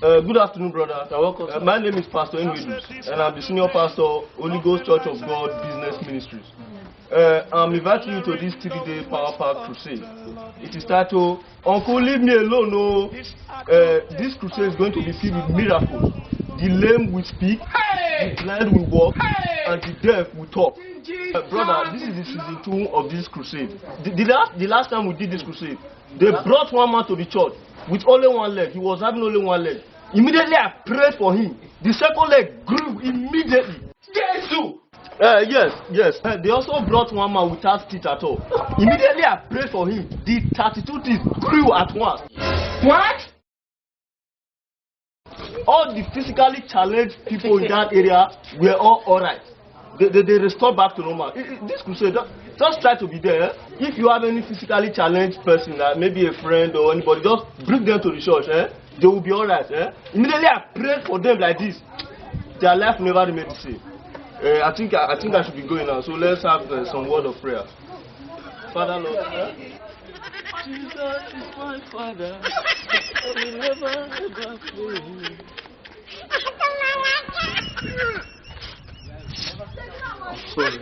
Good afternoon, brother. My name is Pastor Linus, and I'm the senior pastor, Holy Ghost Church of God Business Ministries. I'm inviting you to this 3-day Power Pack Crusade. It is titled, Uncle, leave me alone. No. This crusade is going to be filled with miracles. The lame will speak, the blind will walk, and the deaf will talk. Brother, this is the season 2 of this crusade. The last time we did this crusade, they brought one man to the church with only one leg. He was having only one leg. Immediately I prayed for him. The second leg grew immediately. Yes. They also brought one man without teeth at all. Immediately I prayed for him. The 32 teeth grew at once. What? All the physically challenged people in that area were all alright. They restored back to normal. This crusade, just try to be there. If you have any physically challenged person, maybe a friend or anybody, just bring them to the church. They will be alright. Immediately I prayed for them like this. Their life never remained the same. I think I should be going now. So let's have some word of prayer. Father, Lord. Jesus is my Father. I will never ever fail. I'm sorry.